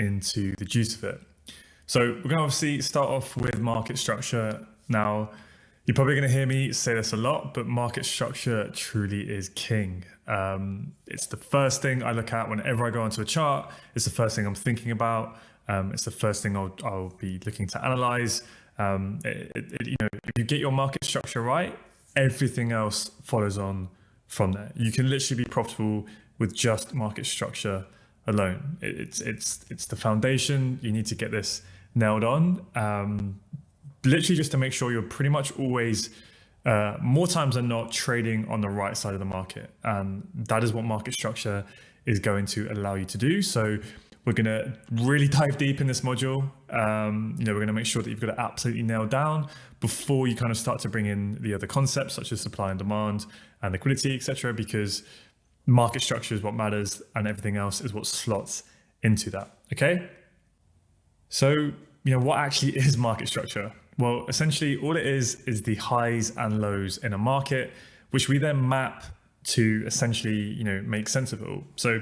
into the juice of it. So we're going to obviously start off with market structure. Now, you're probably going to hear me say this a lot, but market structure truly is king. It's the first thing I look at whenever I go onto a chart. It's the first thing I'm thinking about. It's the first thing I'll be looking to analyze. If you get your market structure right, everything else follows on from there. You can literally be profitable with just market structure alone. It's the foundation. You need to get this nailed on. Literally just to make sure you're pretty much always, more times than not, trading on the right side of the market. And that is what market structure is going to allow you to do. So we're going to really dive deep in this module. We're going to make sure that you've got it absolutely nailed down before you kind of start to bring in the other concepts such as supply and demand and liquidity, etc. Because market structure is what matters and everything else is what slots into that. Okay. So, what actually is market structure? Well, essentially all it is the highs and lows in a market, which we then map to essentially, make sense of it all. So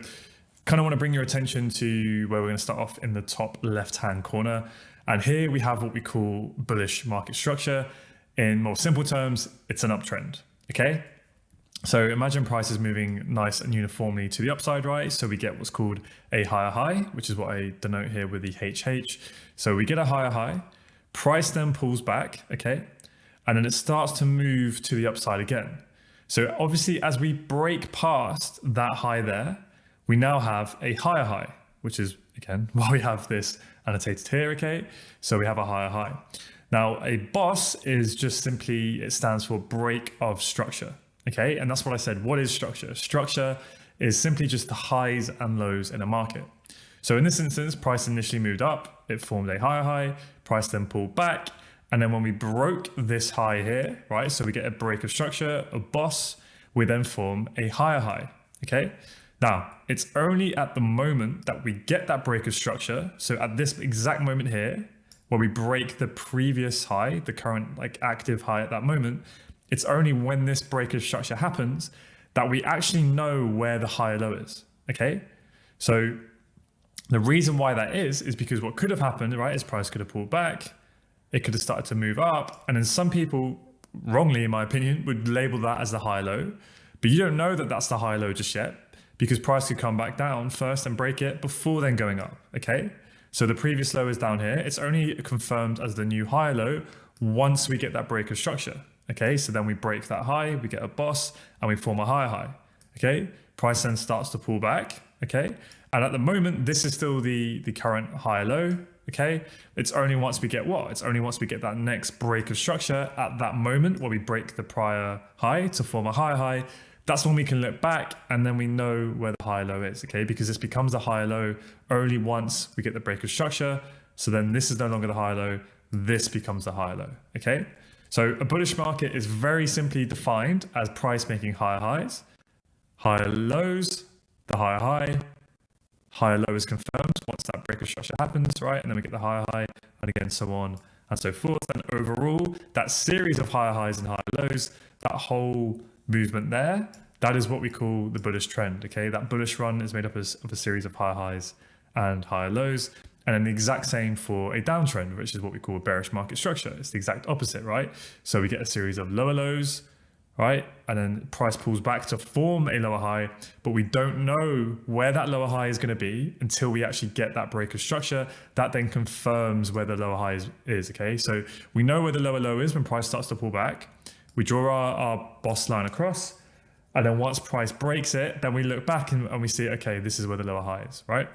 kind of want to bring your attention to where we're going to start off in the top left-hand corner. And here we have what we call bullish market structure. In more simple terms, it's an uptrend. Okay. So imagine price is moving nice and uniformly to the upside, right? So we get what's called a higher high, which is what I denote here with the HH. So we get a higher high, price then pulls back, okay? And then it starts to move to the upside again. So obviously as we break past that high there, we now have a higher high, which is again, why we have this annotated here, okay? So we have a higher high. Now a boss is just simply, it stands for break of structure. Okay, and that's what I said. What is structure? Structure is simply just the highs and lows in a market. So in this instance, price initially moved up, it formed a higher high, price then pulled back. And then when we broke this high here, right? So we get a break of structure, a boss, we then form a higher high, okay? Now, it's only at the moment that we get that break of structure. So at this exact moment here, where we break the previous high, the current active high at that moment, it's only when this break of structure happens that we actually know where the higher low is, okay? So the reason why that is because what could have happened, right, is price could have pulled back, it could have started to move up, and then some people, wrongly in my opinion, would label that as the high low, but you don't know that that's the high low just yet because price could come back down first and break it before then going up, okay? So the previous low is down here. It's only confirmed as the new higher low once we get that break of structure. Okay, so then we break that high, we get a boss, and we form a higher high. Okay, price then starts to pull back. Okay, and at the moment, this is still the current higher low. Okay, it's only once we get what? It's only once we get that next break of structure at that moment where we break the prior high to form a higher high. That's when we can look back and then we know where the higher low is. Okay, because this becomes a higher low only once we get the break of structure. So then this is no longer the higher low. This becomes the higher low. Okay. So a bullish market is very simply defined as price making higher highs, higher lows, the higher low is confirmed once that break of structure happens, right? And then we get the higher high, and again, so on and so forth. And overall, that series of higher highs and higher lows, that whole movement there, that is what we call the bullish trend, okay? That bullish run is made up of a series of higher highs and higher lows. And then the exact same for a downtrend, which is what we call a bearish market structure. It's the exact opposite, right? So we get a series of lower lows, right? And then price pulls back to form a lower high, but we don't know where that lower high is going to be until we actually get that break of structure. That then confirms where the lower high is, okay? So we know where the lower low is when price starts to pull back. We draw our boss line across, and then once price breaks it, then we look back and we see, okay, this is where the lower high is, right?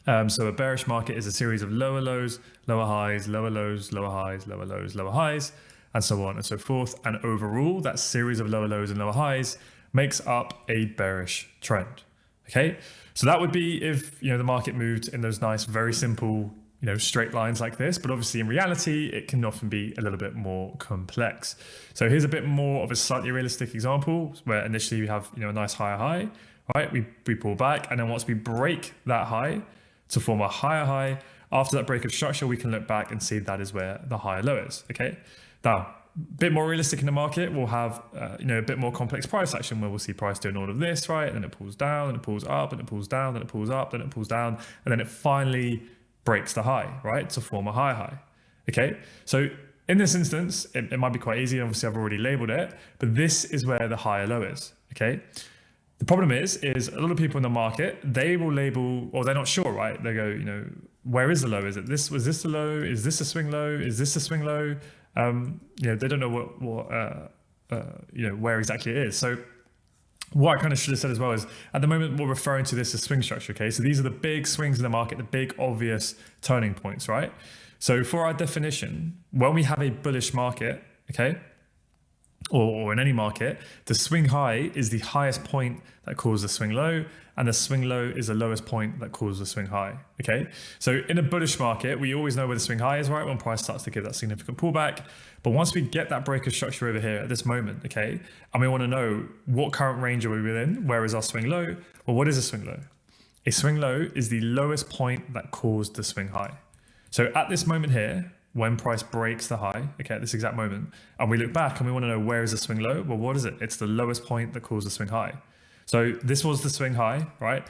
So a bearish market is a series of lower lows, lower highs, lower lows, lower highs, lower lows, lower highs, and so on and so forth. And overall, that series of lower lows and lower highs makes up a bearish trend. Okay, so that would be if the market moved in those nice, very simple, straight lines like this. But obviously, in reality, it can often be a little bit more complex. So here's a bit more of a slightly realistic example where initially we have a nice higher high, right? We pull back, and then once we break that high to form a higher high, after that break of structure, we can look back and see that is where the higher low is. Okay. Now, bit more realistic in the market, we'll have a bit more complex price action where we'll see price doing all of this, right? And then it pulls down, and it pulls up, and it pulls down, then it pulls up, then it pulls down, and then it finally breaks the high, right? To form a high. Okay, so in this instance, it might be quite easy. Obviously, I've already labeled it, but this is where the higher low is. Okay. The problem is a lot of people in the market, they will label, or they're not sure, right? They go, where is the low? Is it this? Was this the low? Is this a swing low? Is this a swing low? They don't know where exactly it is. So what I kind of should have said as well is, at the moment, we're referring to this as swing structure. Okay, so these are the big swings in the market, the big obvious turning points, right? So for our definition, when we have a bullish market, okay, or in any market, the swing high is the highest point that causes the swing low, and the swing low is the lowest point that causes the swing high. Okay, so in a bullish market, we always know where the swing high is, right? When price starts to give that significant pullback. But once we get that breaker structure over here at this moment, okay, and we want to know what current range are we within, where is our swing low? Well, what is a swing low? A swing low is the lowest point that caused the swing high. So at this moment here, when price breaks the high, okay, at this exact moment, and we look back and we want to know where is the swing low? Well, what is it? It's the lowest point that caused the swing high. So this was the swing high, right?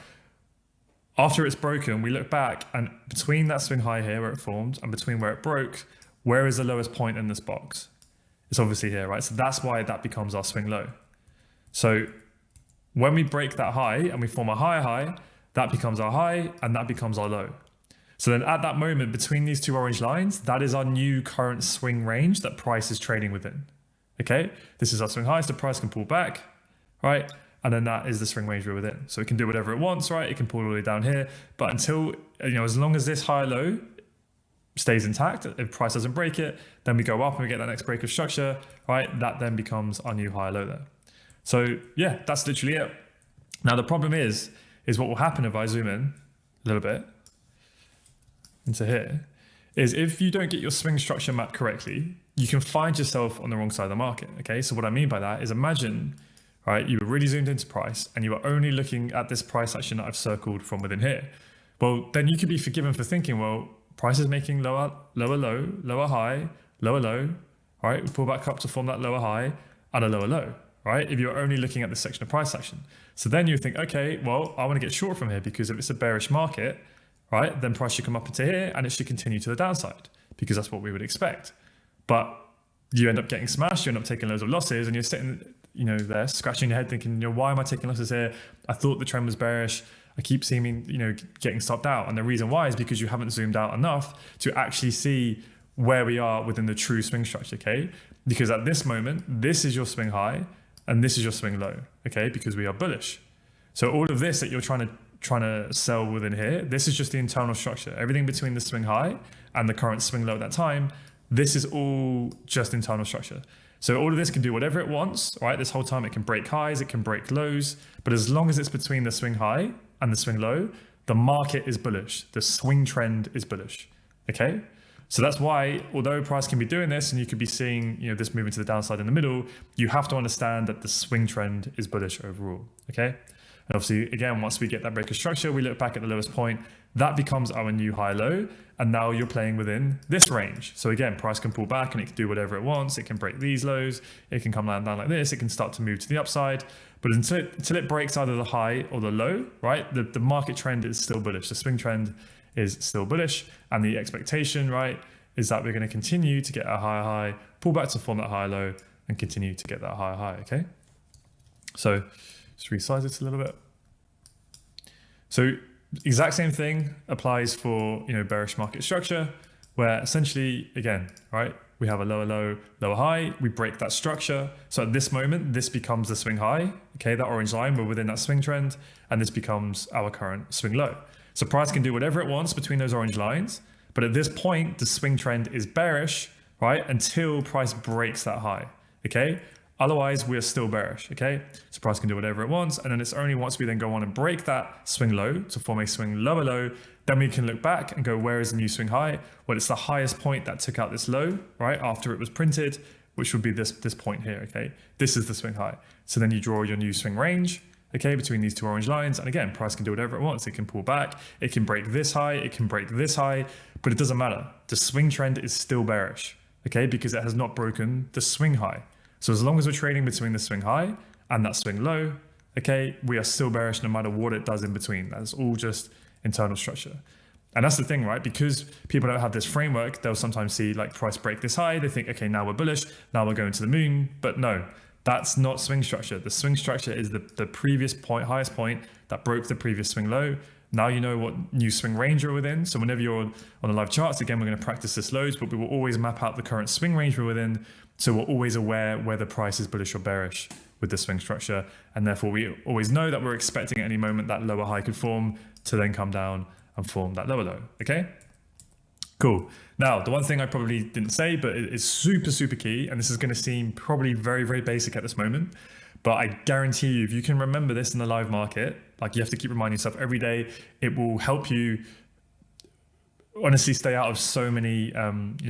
After it's broken, we look back, and between that swing high here where it formed and between where it broke, where is the lowest point in this box? It's obviously here, right? So that's why that becomes our swing low. So when we break that high and we form a higher high, that becomes our high and that becomes our low. So then at that moment, between these two orange lines, that is our new current swing range that price is trading within. Okay, this is our swing high, so price can pull back, right? And then that is the swing range we're within. So it can do whatever it wants, right? It can pull all the way down here, but until, as long as this high low stays intact, if price doesn't break it, then we go up and we get that next break of structure, right? That then becomes our new high low there. So yeah, that's literally it. Now the problem is what will happen if I zoom in a little bit into here, is if you don't get your swing structure mapped correctly, you can find yourself on the wrong side of the market. Okay, so what I mean by that is, imagine, right, you were really zoomed into price and you were only looking at this price action that I've circled from within here. Well, then you could be forgiven for thinking, well, price is making lower low, lower high, lower low, right? We pull back up to form that lower high and a lower low, right? If you're only looking at this section of price action. So then you think, okay, well, I want to get short from here, because if it's a bearish market, right, then price should come up into here and it should continue to the downside, because that's what we would expect. But you end up getting smashed, you end up taking loads of losses, and you're sitting, there scratching your head thinking, why am I taking losses here? I thought the trend was bearish. I keep seeming, getting stopped out. And the reason why is because you haven't zoomed out enough to actually see where we are within the true swing structure, okay? Because at this moment, this is your swing high and this is your swing low, okay? Because we are bullish. So all of this that you're trying to sell within here, this is just the internal structure. Everything between the swing high and the current swing low at that time, this is all just internal structure. So all of this can do whatever it wants, right? This whole time it can break highs, it can break lows, but as long as it's between the swing high and the swing low, the market is bullish. The swing trend is bullish, okay? So that's why, although price can be doing this and you could be seeing, this moving to the downside in the middle, you have to understand that the swing trend is bullish overall, okay? And obviously, again, once we get that breaker structure, we look back at the lowest point, that becomes our new high low. And now you're playing within this range. So again, price can pull back and it can do whatever it wants. It can break these lows. It can come down like this. It can start to move to the upside. But until it breaks either the high or the low, right? The market trend is still bullish. The swing trend is still bullish. And the expectation, right, is that we're going to continue to get a higher high, pull back to form that high low, and continue to get that higher high, okay? So just resize it a little bit. So exact same thing applies for, bearish market structure, where essentially, again, right, we have a lower low, lower high, we break that structure. So at this moment, this becomes the swing high, okay, that orange line, we're within that swing trend, and this becomes our current swing low. So price can do whatever it wants between those orange lines, but at this point, the swing trend is bearish, right, until price breaks that high, okay? Otherwise, we're still bearish, okay? So price can do whatever it wants, and then it's only once we then go on and break that swing low to form a swing lower low, then we can look back and go, where is the new swing high? Well, it's the highest point that took out this low, right, after it was printed, which would be this point here, okay? This is the swing high. So then you draw your new swing range, okay, between these two orange lines. And again, price can do whatever it wants. It can pull back, it can break this high, it can break this high, but it doesn't matter. The swing trend is still bearish, okay, because it has not broken the swing high. So as long as we're trading between the swing high and that swing low, okay, we are still bearish no matter what it does in between. That's all just internal structure. And that's the thing, right? Because people don't have this framework, they'll sometimes see like price break this high. They think, okay, now we're bullish, now we're going to the moon. But no, that's not swing structure. The swing structure is the previous point, highest point that broke the previous swing low. Now you know what new swing range you're within. So whenever you're on the live charts, again, we're going to practice this loads, but we will always map out the current swing range we're within. So we're always aware whether price is bullish or bearish with the swing structure. And therefore we always know that we're expecting at any moment that lower high could form to then come down and form that lower low, okay? Cool. Now, the one thing I probably didn't say, but it is super, super key, and this is gonna seem probably very, very basic at this moment, but I guarantee you, if you can remember this in the live market, like you have to keep reminding yourself every day, it will help you honestly stay out of so many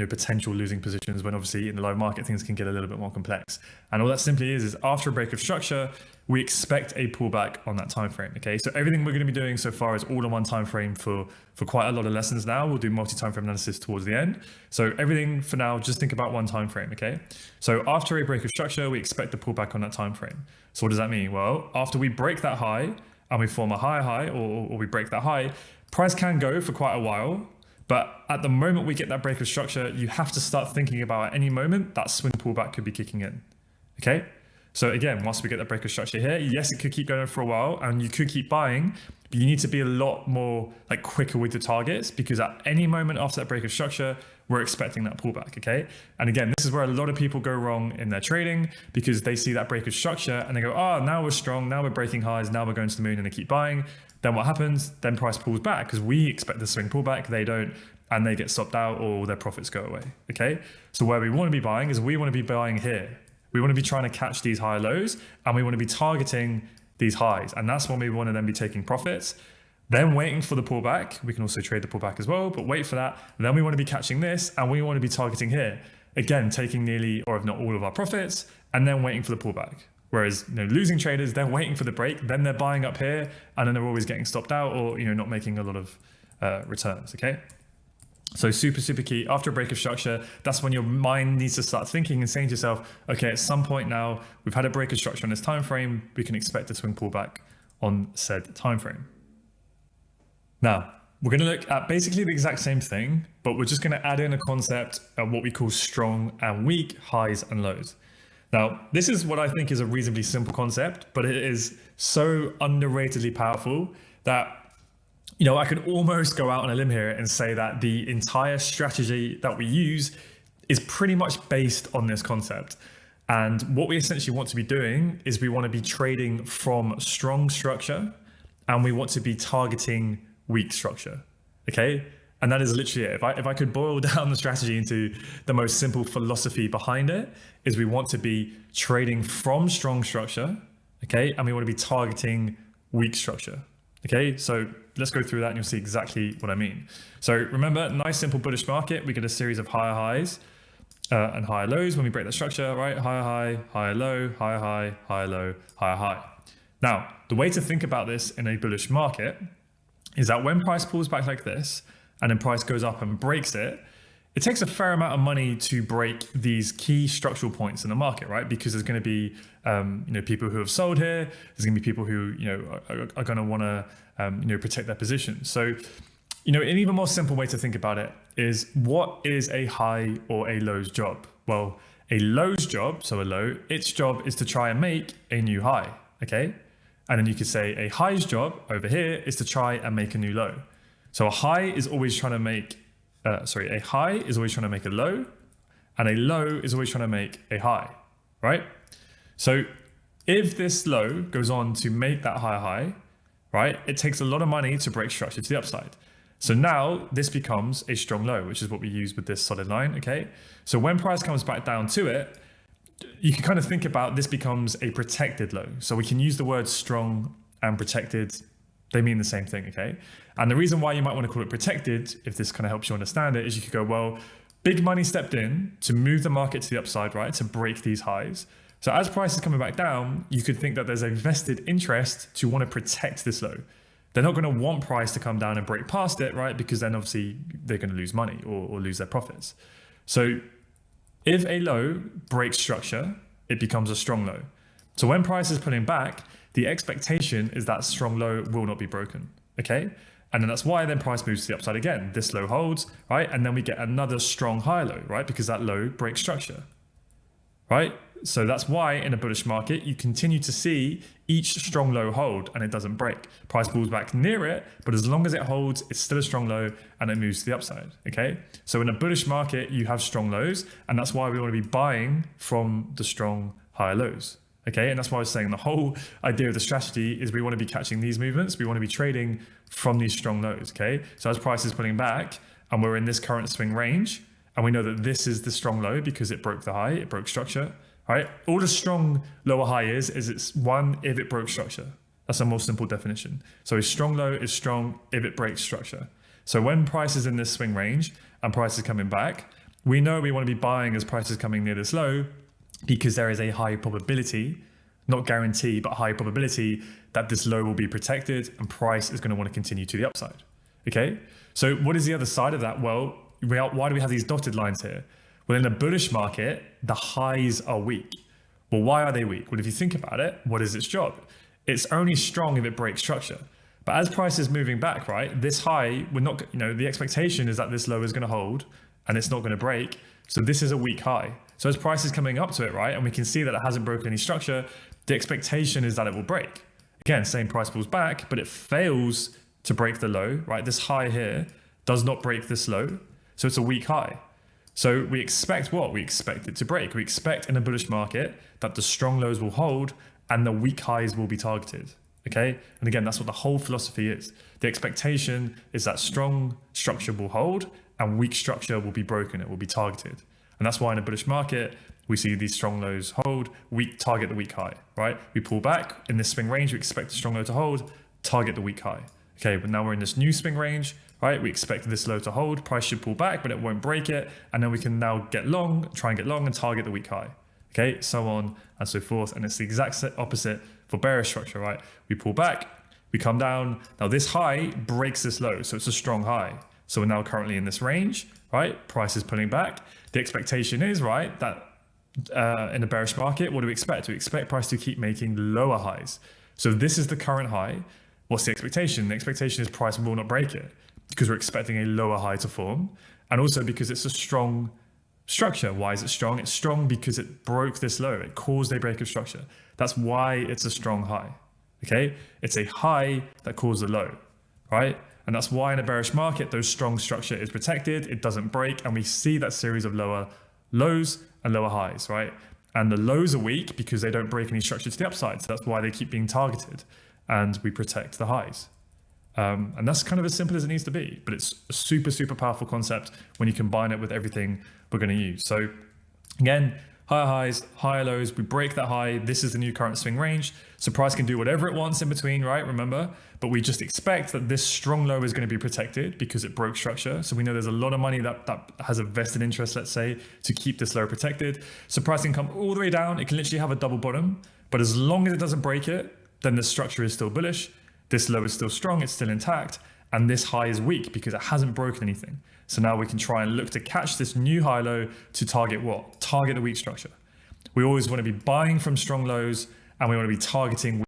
potential losing positions when obviously in the live market things can get a little bit more complex. And all that simply is after a break of structure, we expect a pullback on that time frame. Okay, so everything we're going to be doing so far is all in one time frame for quite a lot of lessons now. We'll do multi-time frame analysis towards the end. So everything for now, just think about one time frame. Okay, so after a break of structure, we expect a pullback on that time frame. So what does that mean? Well, after we break that high and we form a higher high, or we break that high, price can go for quite a while. But at the moment we get that break of structure, you have to start thinking about at any moment that swing pullback could be kicking in. Okay. So again, once we get that break of structure here, yes, it could keep going for a while and you could keep buying, but you need to be a lot more like quicker with the targets, because at any moment after that break of structure, we're expecting that pullback. Okay. And again, this is where a lot of people go wrong in their trading, because they see that break of structure and they go, oh, now we're strong. Now we're breaking highs. Now we're going to the moon, and they keep buying. Then what happens? Then price pulls back because we expect the swing pullback. They don't, and they get stopped out or their profits go away. Okay. So where we want to be buying is we want to be buying here. We want to be trying to catch these high lows, and we want to be targeting these highs. And that's when we want to then be taking profits, then waiting for the pullback. We can also trade the pullback as well, but wait for that. Then we want to be catching this, and we want to be targeting here. Again, taking nearly, or if not all of our profits, and then waiting for the pullback. Whereas losing traders, they're waiting for the break, then they're buying up here, and then they're always getting stopped out or not making a lot of returns, okay? So super, super key. After a break of structure, that's when your mind needs to start thinking and saying to yourself, okay, at some point now, we've had a break of structure on this time frame, we can expect a swing pullback on said time frame. Now, we're going to look at basically the exact same thing, but we're just going to add in a concept of what we call strong and weak highs and lows. Now, this is what I think is a reasonably simple concept, but it is so underratedly powerful that I could almost go out on a limb here and say that the entire strategy that we use is pretty much based on this concept. And what we essentially want to be doing is we want to be trading from strong structure, and we want to be targeting weak structure. Okay. And that is literally it. If I could boil down the strategy into the most simple philosophy behind it, is we want to be trading from strong structure. Okay. And we want to be targeting weak structure. Okay. So let's go through that and you'll see exactly what I mean. So remember, nice simple bullish market, we get a series of higher highs and higher lows when we break that structure, right? Higher high, higher low, higher high, higher low, higher high. Now, the way to think about this in a bullish market is that when price pulls back like this and then price goes up and breaks it, it takes a fair amount of money to break these key structural points in the market, right? Because there's going to be, people who have sold here. There's going to be people who, are going to want to, protect their position. So, an even more simple way to think about it is, what is a high or a low's job? Well, a low's job, so a low, its job is to try and make a new high, okay? And then you could say a high's job over here is to try and make a new low. So a high is always trying to make, a high is always trying to make a low, and a low is always trying to make a high, right? So if this low goes on to make that higher high, right, it takes a lot of money to break structure to the upside. So now this becomes a strong low, which is what we use with this solid line, okay? So when price comes back down to it, you can kind of think about this becomes a protected low. So we can use the words strong and protected. They mean the same thing, okay? And the reason why you might want to call it protected, if this kind of helps you understand it, is you could go, well, big money stepped in to move the market to the upside, right? To break these highs. So as price is coming back down, you could think that there's a vested interest to want to protect this low. They're not going to want price to come down and break past it, right? Because then obviously they're going to lose money or lose their profits. So If a low breaks structure, it becomes a strong low. So when price is pulling back, the expectation is that strong low will not be broken, okay? And then that's why then price moves to the upside again. This low holds, right? And then we get another strong high low, right? Because that low breaks structure, right? So that's why in a bullish market, you continue to see each strong low hold and it doesn't break. Price pulls back near it, but as long as it holds, it's still a strong low and it moves to the upside, okay? So in a bullish market, you have strong lows, and that's why we want to be buying from the strong higher lows, okay? And that's why I was saying the whole idea of the strategy is we want to be catching these movements. We want to be trading from these strong lows, okay? So as price is pulling back and we're in this current swing range, and we know that this is the strong low because it broke the high, it broke structure, right? All the strong lower high is it's one if it broke structure. That's a more simple definition. So a strong low is strong if it breaks structure. So when price is in this swing range and price is coming back, we know we want to be buying as price is coming near this low because there is a high probability, not guarantee, but high probability that this low will be protected and price is going to want to continue to the upside. Okay. So what is the other side of that? Well, why do we have these dotted lines here? Well, in a bullish market, the highs are weak. Well, why are they weak? Well, if you think about it, what is its job? It's only strong if it breaks structure. But as price is moving back, right, this high, we're not, the expectation is that this low is going to hold and it's not going to break. So this is a weak high. So as price is coming up to it, right, and we can see that it hasn't broken any structure, the expectation is that it will break. Again, same price pulls back, but it fails to break the low, right? This high here does not break this low. So it's a weak high. So we expect what? We expect it to break. We expect in a bullish market that the strong lows will hold and the weak highs will be targeted. Okay. And again, that's what the whole philosophy is. The expectation is that strong structure will hold and weak structure will be broken. It will be targeted. And that's why in a bullish market, we see these strong lows hold, weak target the weak high, right? We pull back in this swing range. We expect the strong low to hold, target the weak high. Okay. But now we're in this new swing range. Right, we expect this low to hold, price should pull back, but it won't break it. And then we can now get long, try and get long and target the weak high. Okay, so on and so forth. And it's the exact opposite for bearish structure, right? We pull back, we come down. Now this high breaks this low, so it's a strong high. So we're now currently in this range, right? Price is pulling back. The expectation is, right, that in a bearish market, what do we expect? We expect price to keep making lower highs. So if this is the current high, what's the expectation? The expectation is price will not break it, because we're expecting a lower high to form, and also because it's a strong structure. Why is it strong? It's strong because it broke this low. It caused a break of structure. That's why it's a strong high. Okay, it's a high that caused a low, right? And that's why in a bearish market, those strong structure is protected. It doesn't break, and we see that series of lower lows and lower highs, right? And the lows are weak because they don't break any structure to the upside. So that's why they keep being targeted, and we protect the highs. And that's kind of as simple as it needs to be, but it's a super, super powerful concept when you combine it with everything we're going to use. So again, higher highs, higher lows, we break that high. This is the new current swing range. So price can do whatever it wants in between, right? Remember, but we just expect that this strong low is going to be protected because it broke structure. So we know there's a lot of money that has a vested interest, let's say, to keep this low protected. So price can come all the way down. It can literally have a double bottom, but as long as it doesn't break it, then the structure is still bullish. This low is still strong, it's still intact, and this high is weak because it hasn't broken anything. So now we can try and look to catch this new high low to target what? Target the weak structure. We always want to be buying from strong lows, and we want to be targeting